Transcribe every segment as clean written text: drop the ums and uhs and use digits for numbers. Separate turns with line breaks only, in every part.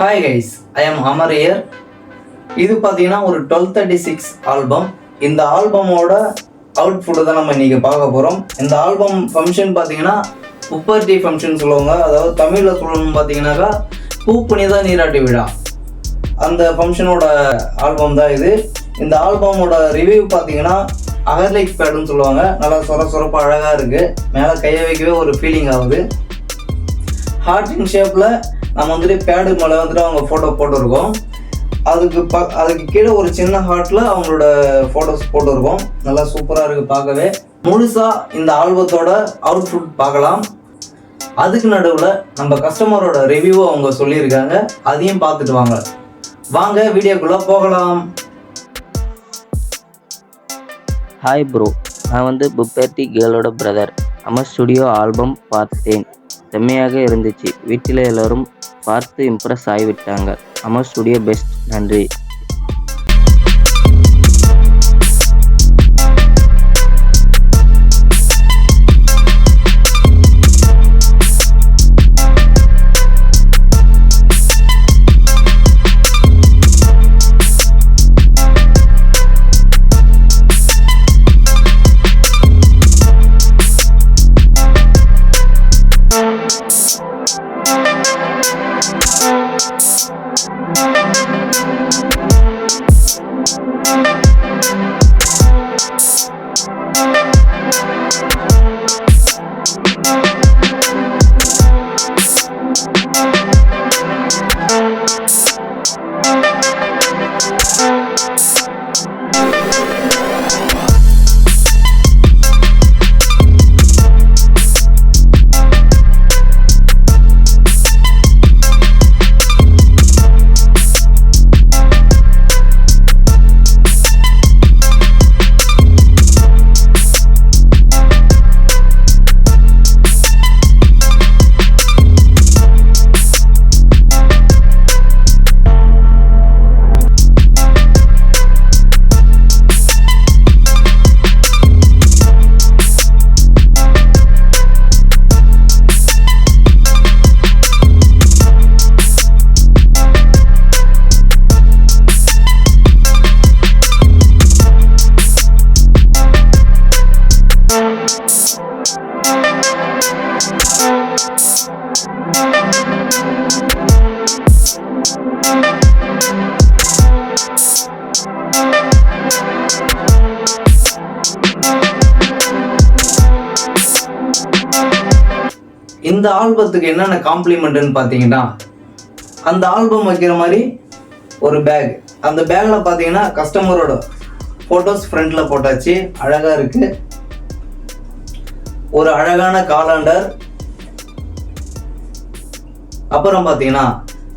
Hi guys, I am Amar here. இது பார்த்தீங்கன்னா ஒரு 1236 ஆல்பம். இந்த ஆல்பமோட அவுட்புட் தான் நம்ம இன்னைக்கு பார்க்க போகிறோம். இந்த ஆல்பம் ஃபங்க்ஷன் பார்த்தீங்கன்னா புப்பர்ட்டி ஃபங்க்ஷன் சொல்லுவாங்க. அதாவது தமிழில் சொல்லணும்னு பார்த்தீங்கன்னாக்கா பூப்புனித நீராட்டி விழா. அந்த ஃபங்க்ஷனோட ஆல்பம் தான் இது. இந்த ஆல்பமோட ரிவ்யூ பார்த்தீங்கன்னா அகர்லைக் பேடுன்னு சொல்லுவாங்க. நல்லா சொரப்பாக அழகாக இருக்குது. மேலே கையை வைக்கவே ஒரு ஃபீலிங் ஆகுது. ஹார்ட்டின் ஷேப்பில் நம்ம வந்துட்டு பேடு மேலே வந்துட்டு அவங்க ஃபோட்டோ போட்டுருக்கோம். அதுக்கு கீழே ஒரு சின்ன ஹார்ட்டில் அவங்களோட ஃபோட்டோஸ் போட்டுருக்கோம். நல்லா சூப்பராக இருக்குது பார்க்கவே. முழுசாக இந்த ஆல்பத்தோட அவுட்புட் பார்க்கலாம். அதுக்கு நடுவில் நம்ம கஸ்டமரோட ரிவ்யூவை அவங்க சொல்லியிருக்காங்க. அதையும் பார்த்துட்டு வாங்க வீடியோக்குள்ளே போகலாம்.
ஹாய் ப்ரோ, நான் புப்பர்ட்டி கேர்ளோட பிரதர். அமர் ஸ்டுடியோ ஆல்பம் பார்த்தேன், செம்மையாக இருந்துச்சு. வீட்டில் எல்லோரும் பார்த்து இம்ப்ரெஸ் ஆகிவிட்டாங்க. அமர் ஸ்டுடியோ பெஸ்ட், நன்றி.
இந்த ஆல்பத்துக்கு என்னென்ன காம்ப்ளிமெண்ட்னு பார்த்தீங்கன்னா, அந்த ஆல்பம் வைக்கிற மாதிரி ஒரு பேக். அந்த பேக்கில் பார்த்தீங்கன்னா கஸ்டமரோட ஃபோட்டோஸ் ஃப்ரண்டில் போட்டாச்சு, அழகாக இருக்குது. ஒரு அழகான காலண்டர். அப்புறம் பார்த்தீங்கன்னா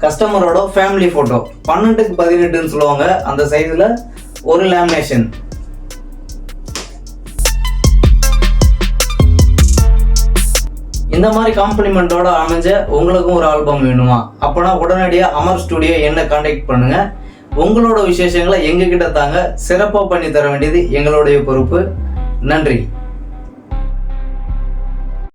கஸ்டமரோட ஃபேமிலி ஃபோட்டோ 12x18ன்னு சொல்லுவாங்க, அந்த சைஸில் ஒரு லேமினேஷன். இந்த மாதிரி காம்ப்ளிமெண்டோட அமைஞ்ச உங்களுக்கும் ஒரு ஆல்பம் வேணுமா? அப்போனா உடனடியாக அமர் ஸ்டுடியோ என்ன கான்டாக்ட் பண்ணுங்க. உங்களோட விசேஷங்களை எங்ககிட்ட தாங்க. சிறப்பாக பண்ணி தர வேண்டியது எங்களுடைய பொறுப்பு. நன்றி.